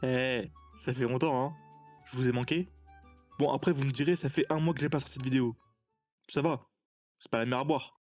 Eh, ça fait longtemps, hein. Je vous ai manqué. Bon, après, vous me direz, ça fait un mois que j'ai pas sorti de vidéo. Ça va, c'est pas la mer à boire.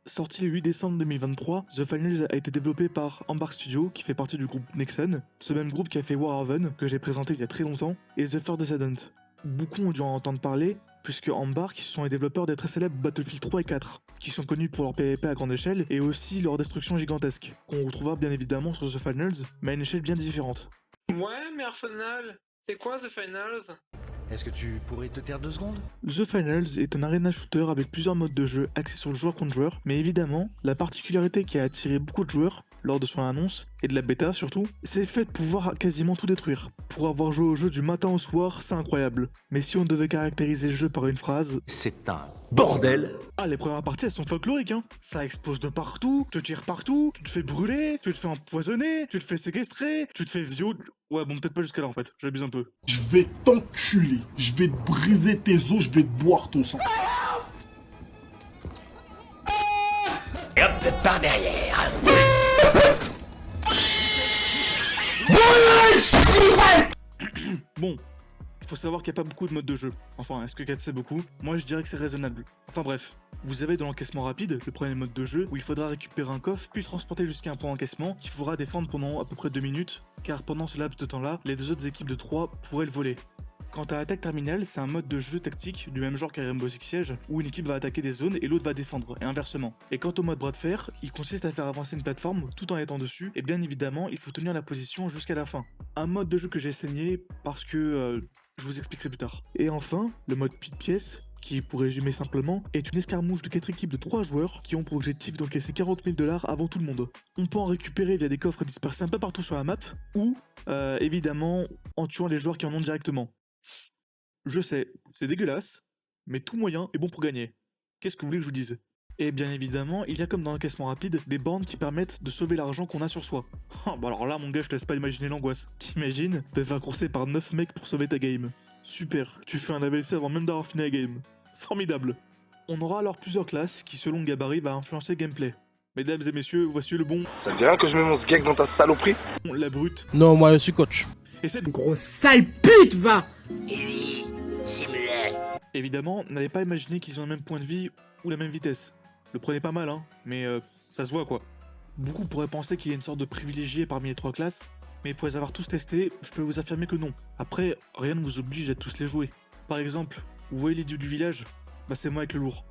Sorti le 8 décembre 2023, The Finals a été développé par Embark Studio, qui fait partie du groupe Nexon, ce même groupe qui a fait Warhaven, que j'ai présenté il y a très longtemps, et The First Descendant. Beaucoup ont dû en entendre parler, puisque Embark sont les développeurs des très célèbres Battlefield 3 et 4, qui sont connus pour leur PvP à grande échelle, et aussi leur destruction gigantesque, qu'on retrouvera bien évidemment sur The Finals, mais à une échelle bien différente. Ouais, mais Arsenal, c'est quoi The Finals? Est-ce que tu pourrais te taire 2 secondes? The Finals est un arena shooter avec plusieurs modes de jeu axés sur le joueur contre joueur, mais évidemment, la particularité qui a attiré beaucoup de joueurs lors de son annonce, et de la bêta surtout, c'est le fait de pouvoir quasiment tout détruire. Pour avoir joué au jeu du matin au soir, c'est incroyable. Mais si on devait caractériser le jeu par une phrase... C'est un bordel! Ah, les premières parties, elles sont folkloriques, hein. Ça explose de partout, tu tires partout, tu te fais brûler, tu te fais empoisonner, tu te fais séquestrer, tu te fais violer... Ouais, bon, peut-être pas jusqu'à là en fait, j'abuse un peu. Je vais t'enculer, je vais te briser tes os, je vais te boire ton sang. Et hop, par derrière! Bon, il faut savoir qu'il n'y a pas beaucoup de modes de jeu. Enfin, est-ce que 4 c'est beaucoup? Moi je dirais que c'est raisonnable. Enfin bref, vous avez dans l'encaissement rapide le premier mode de jeu où il faudra récupérer un coffre puis transporter jusqu'à un point d'encaissement qu'il faudra défendre pendant à peu près 2 minutes, car pendant ce laps de temps-là, les deux autres équipes de 3 pourraient le voler. Quant à Attaque Terminale, c'est un mode de jeu tactique du même genre qu'à Rainbow Six Siege, où une équipe va attaquer des zones et l'autre va défendre, et inversement. Et quant au mode bras de fer, il consiste à faire avancer une plateforme tout en étant dessus, et bien évidemment, il faut tenir la position jusqu'à la fin. Un mode de jeu que j'ai saigné parce que je vous expliquerai plus tard. Et enfin, le mode pied-de-pièce, qui, pour résumer simplement, est une escarmouche de 4 équipes de 3 joueurs qui ont pour objectif d'encaisser 40 000 $ avant tout le monde. On peut en récupérer via des coffres dispersés un peu partout sur la map, ou, évidemment, en tuant les joueurs qui en ont directement. Je sais, c'est dégueulasse, mais tout moyen est bon pour gagner. Qu'est-ce que vous voulez que je vous dise? Et bien évidemment, il y a comme dans l'encaissement rapide, des bandes qui permettent de sauver l'argent qu'on a sur soi. Ah bah alors là mon gars, je te laisse pas imaginer l'angoisse. T'imagines te faire courser par 9 mecs pour sauver ta game. Super, tu fais un AVC avant même d'avoir fini la game. Formidable. On aura alors plusieurs classes qui selon le gabarit va influencer le gameplay. Mesdames et messieurs, voici le bon... Ça te dit rien que je mets mon sgeg dans ta saloperie? La brute. Non, moi je suis coach. Et cette... Gros sale pute, va! Évidemment, n'avez pas imaginé qu'ils ont le même point de vie ou la même vitesse. Le prenez pas mal, hein, mais ça se voit quoi. Beaucoup pourraient penser qu'il y a une sorte de privilégié parmi les 3 classes, mais pour les avoir tous testés, je peux vous affirmer que non. Après, rien ne vous oblige à tous les jouer. Par exemple, vous voyez l'idiot du village? Bah c'est moi avec le lourd.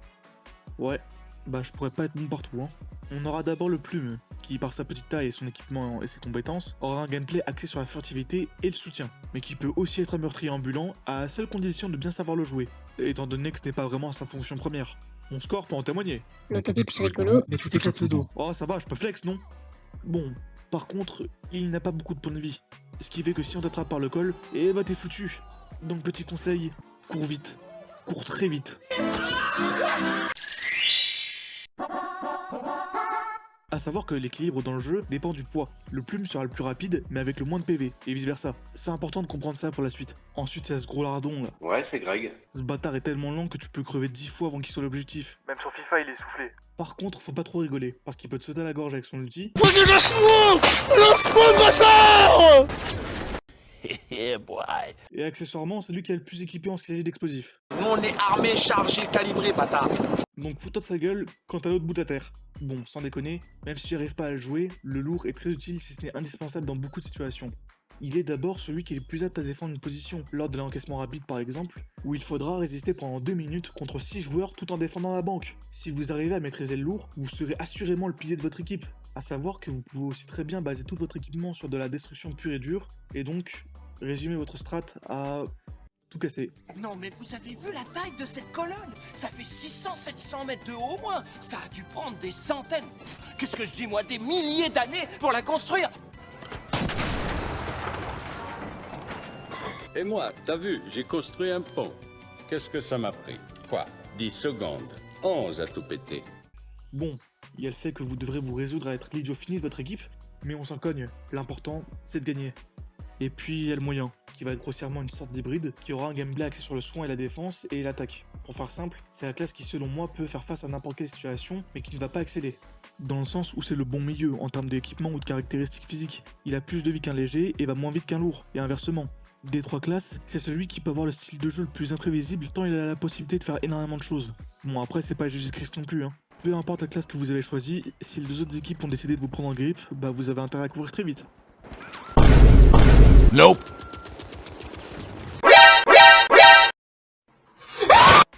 Ouais, bah je pourrais pas être bon partout, hein. On aura d'abord le plume, qui par sa petite taille et son équipement et ses compétences, aura un gameplay axé sur la furtivité et le soutien, mais qui peut aussi être un meurtrier ambulant à la seule condition de bien savoir le jouer, étant donné que ce n'est pas vraiment sa fonction première. Mon score peut en témoigner. L'autobip c'est rigolo. Mais tu t'éclates le dos. Oh ça va, je peux flex, non? Bon, par contre, il n'a pas beaucoup de points de vie, ce qui fait que si on t'attrape par le col, eh bah t'es foutu. Donc petit conseil, cours vite. Cours très vite. A savoir que l'équilibre dans le jeu dépend du poids. Le plume sera le plus rapide, mais avec le moins de PV, et vice versa. C'est important de comprendre ça pour la suite. Ensuite, il y a ce gros lardon là. Ouais, c'est Greg. Ce bâtard est tellement lent que tu peux crever 10 fois avant qu'il soit l'objectif. Même sur FIFA, il est soufflé. Par contre, faut pas trop rigoler, parce qu'il peut te sauter à la gorge avec son ulti. Vas-y, lâche-moi! Lâche-moi, bâtard! Et accessoirement, c'est lui qui est le plus équipé en ce qui s'agit d'explosifs. On est armé, chargé, calibré, bâtard. Donc fous-toi de sa gueule quand t'as l'autre bout à terre. Bon, sans déconner, même si j'arrive pas à le jouer, le lourd est très utile si ce n'est indispensable dans beaucoup de situations. Il est d'abord celui qui est le plus apte à défendre une position, lors de l'encaissement rapide par exemple, où il faudra résister pendant 2 minutes contre 6 joueurs tout en défendant la banque. Si vous arrivez à maîtriser le lourd, vous serez assurément le pilier de votre équipe. A savoir que vous pouvez aussi très bien baser tout votre équipement sur de la destruction pure et dure, et donc résumer votre strat à tout casser. Non mais vous avez vu la taille de cette colonne? Ça fait 600-700 mètres de haut au moins. Ça a dû prendre des centaines, qu'est-ce que je dis moi, des milliers d'années pour la construire. Et moi, t'as vu, j'ai construit un pont. Qu'est-ce que ça m'a pris? Quoi? 10 secondes. 11 à tout péter. Bon, il y a le fait que vous devrez vous résoudre à être l'idiot fini de votre équipe, mais on s'en cogne. L'important, c'est de gagner. Et puis il y a le moyen, qui va être grossièrement une sorte d'hybride, qui aura un gameplay axé sur le soin et la défense et l'attaque. Pour faire simple, c'est la classe qui selon moi peut faire face à n'importe quelle situation, mais qui ne va pas exceller. dans le sens où c'est le bon milieu en termes d'équipement ou de caractéristiques physiques. Il a plus de vie qu'un léger et va moins vite qu'un lourd, et inversement. Des 3 classes, c'est celui qui peut avoir le style de jeu le plus imprévisible tant il a la possibilité de faire énormément de choses. Bon après c'est pas Jésus-Christ non plus hein. Peu importe la classe que vous avez choisie, si les deux autres équipes ont décidé de vous prendre en grippe, bah vous avez intérêt à courir très vite. Nope.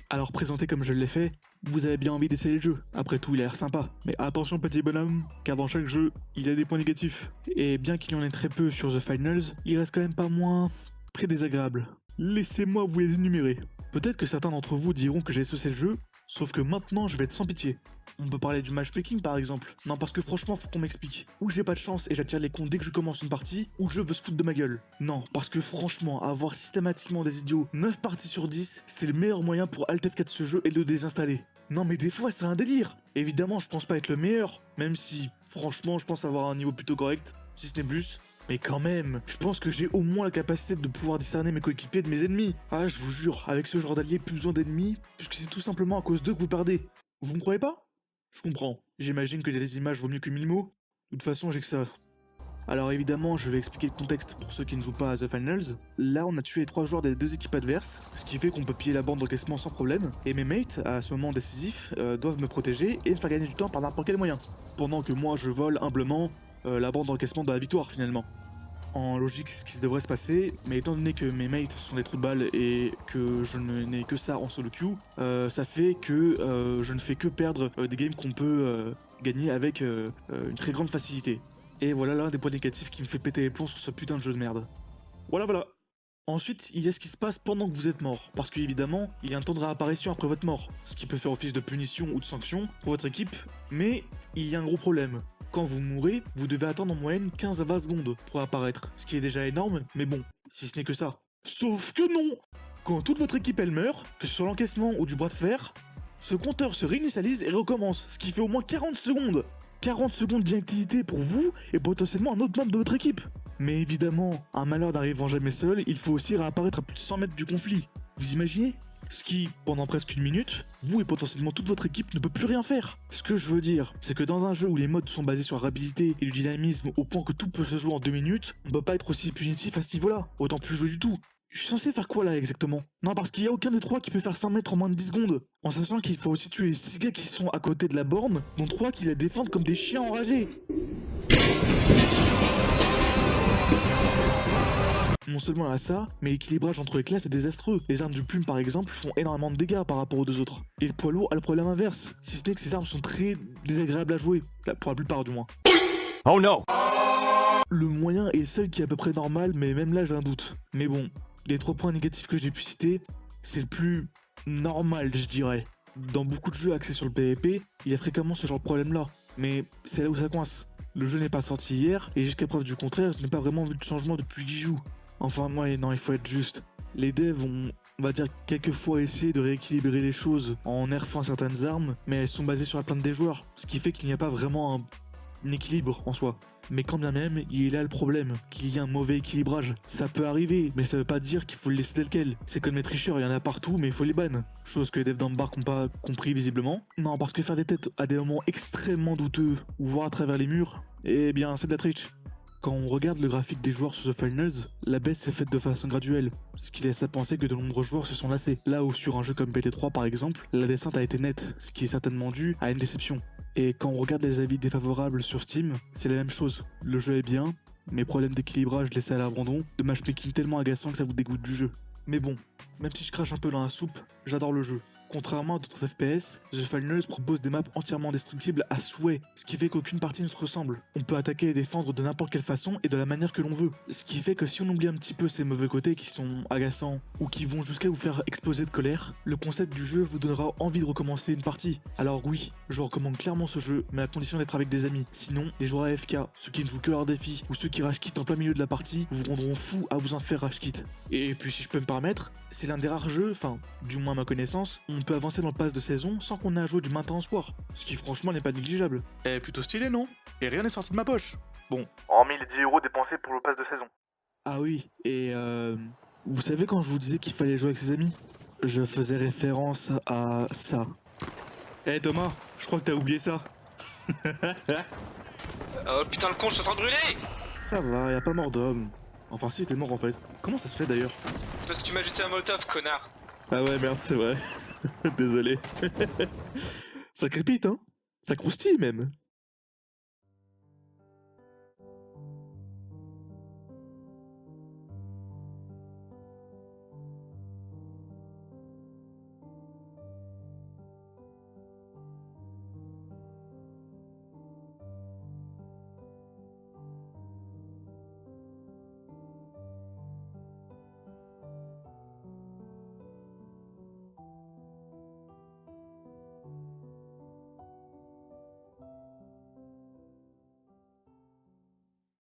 Alors présenté comme je l'ai fait, vous avez bien envie d'essayer le jeu. Après tout, il a l'air sympa. Mais attention petit bonhomme, car dans chaque jeu, il y a des points négatifs. Et bien qu'il y en ait très peu sur The Finals, il reste quand même pas moins très désagréable. Laissez-moi vous les énumérer. Peut-être que certains d'entre vous diront que j'ai saucé le jeu, sauf que maintenant je vais être sans pitié. On peut parler du matchmaking par exemple. Non parce que franchement faut qu'on m'explique. Ou j'ai pas de chance et j'attire les comptes dès que je commence une partie, ou je veux se foutre de ma gueule. Non, parce que franchement, avoir systématiquement des idiots 9 parties sur 10, c'est le meilleur moyen pour Alt F4 ce jeu et de le désinstaller. Non mais des fois c'est un délire. Évidemment je pense pas être le meilleur, même si franchement je pense avoir un niveau plutôt correct, si ce n'est plus. Mais quand même, je pense que j'ai au moins la capacité de pouvoir discerner mes coéquipiers de mes ennemis. Ah je vous jure, avec ce genre d'allié plus besoin d'ennemis, puisque c'est tout simplement à cause d'eux que vous perdez. Vous me croyez pas? Je comprends. J'imagine que des images vaut mieux que 1000 mots. De toute façon, j'ai que ça. Alors évidemment, je vais expliquer le contexte pour ceux qui ne jouent pas à The Finals. Là, on a tué les 3 joueurs des 2 équipes adverses, ce qui fait qu'on peut piller la bande d'encaissement sans problème. Et mes mates, à ce moment décisif, doivent me protéger et me faire gagner du temps par n'importe quel moyen. Pendant que moi, je vole humblement la bande d'encaissement de la victoire finalement. En logique, c'est ce qui se devrait se passer, mais étant donné que mes mates sont des trous de balles et que je n'ai que ça en solo queue, ça fait que je ne fais que perdre des games qu'on peut gagner avec une très grande facilité. Et voilà l'un des points négatifs qui me fait péter les plombs sur ce putain de jeu de merde. Voilà. Ensuite, il y a ce qui se passe pendant que vous êtes mort, parce qu'évidemment, il y a un temps de réapparition après votre mort, ce qui peut faire office de punition ou de sanction pour votre équipe, mais il y a un gros problème. Quand vous mourrez, vous devez attendre en moyenne 15 à 20 secondes pour apparaître, ce qui est déjà énorme, mais bon, si ce n'est que ça. Sauf que non! Quand toute votre équipe elle meurt, que ce soit l'encaissement ou du bras de fer, ce compteur se réinitialise et recommence, ce qui fait au moins 40 secondes. 40 secondes d'inactivité pour vous et potentiellement un autre membre de votre équipe. Mais évidemment, un malheur n'arrivant jamais seul, il faut aussi réapparaître à plus de 100 mètres du conflit. Vous imaginez? Ce qui, pendant presque une minute, vous et potentiellement toute votre équipe ne peut plus rien faire. Ce que je veux dire, c'est que dans un jeu où les modes sont basés sur la rapidité et du dynamisme au point que tout peut se jouer en 2 minutes, on peut pas être aussi punitif à ce niveau-là, autant plus jouer du tout. Je suis censé faire quoi là exactement? Non parce qu'il y a aucun des 3 qui peut faire 100 mètres en moins de 10 secondes, en sachant qu'il faut aussi tuer les 6 gars qui sont à côté de la borne, dont 3 qui la défendent comme des chiens enragés. Non seulement à ça, mais l'équilibrage entre les classes est désastreux. Les armes du plume par exemple font énormément de dégâts par rapport aux 2 autres. Et le poids lourd a le problème inverse, si ce n'est que ces armes sont très désagréables à jouer, pour la plupart du moins. Oh non! Le moyen est le seul qui est à peu près normal, mais même là j'ai un doute. Mais bon, des 3 points négatifs que j'ai pu citer, c'est le plus normal je dirais. Dans beaucoup de jeux axés sur le PvP, il y a fréquemment ce genre de problème là. Mais c'est là où ça coince. Le jeu n'est pas sorti hier, et jusqu'à preuve du contraire, je n'ai pas vraiment vu de changement depuis que j'y joue. Enfin moi non, il faut être juste. Les devs ont, on va dire, quelquefois essayé de rééquilibrer les choses en nerfant certaines armes, mais elles sont basées sur la plainte des joueurs, ce qui fait qu'il n'y a pas vraiment un équilibre en soi. Mais quand bien même, il est là le problème, qu'il y a un mauvais équilibrage. Ça peut arriver, mais ça veut pas dire qu'il faut le laisser tel quel. C'est comme les tricheurs, il y en a partout, mais il faut les ban. Chose que les devs d'Embark n'ont pas compris visiblement. Non, parce que faire des têtes à des moments extrêmement douteux, ou voir à travers les murs, eh bien c'est de la triche. Quand on regarde le graphique des joueurs sur The Finals, la baisse est faite de façon graduelle, ce qui laisse à penser que de nombreux joueurs se sont lassés. Là où sur un jeu comme PT3 par exemple, la descente a été nette, ce qui est certainement dû à une déception. Et quand on regarde les avis défavorables sur Steam, c'est la même chose. Le jeu est bien, mais problème d'équilibrage laissé à l'abandon, de matchmaking tellement agaçant que ça vous dégoûte du jeu. Mais bon, même si je crache un peu dans la soupe, j'adore le jeu. Contrairement à d'autres FPS, The Finals propose des maps entièrement destructibles à souhait, ce qui fait qu'aucune partie ne se ressemble. On peut attaquer et défendre de n'importe quelle façon et de la manière que l'on veut. Ce qui fait que si on oublie un petit peu ces mauvais côtés qui sont agaçants ou qui vont jusqu'à vous faire exploser de colère, le concept du jeu vous donnera envie de recommencer une partie. Alors oui, je recommande clairement ce jeu, mais à condition d'être avec des amis. Sinon, les joueurs AFK, ceux qui ne jouent que leurs défis ou ceux qui rage quit en plein milieu de la partie, vous rendront fou à vous en faire rage quit. Et puis si je peux me permettre, c'est l'un des rares jeux, enfin du moins à ma connaissance, on peut avancer dans le pass de saison sans qu'on ait à jouer du matin au soir. Ce qui franchement n'est pas négligeable. Eh plutôt stylé non? Et rien n'est sorti de ma poche. Bon. Hormis les 10 € dépensés pour le pass de saison. Ah oui, et vous savez quand je vous disais qu'il fallait jouer avec ses amis? Je faisais référence à ça. Eh Thomas, je crois que t'as oublié ça. Oh putain, le con, je suis en train de brûler! Ça va, y a pas mort d'homme. Enfin si, t'es mort en fait. Comment ça se fait d'ailleurs? C'est parce que tu m'as jeté un molotov, connard! Ah ouais, merde, c'est vrai. Désolé. Ça crépite, hein? Ça croustille même.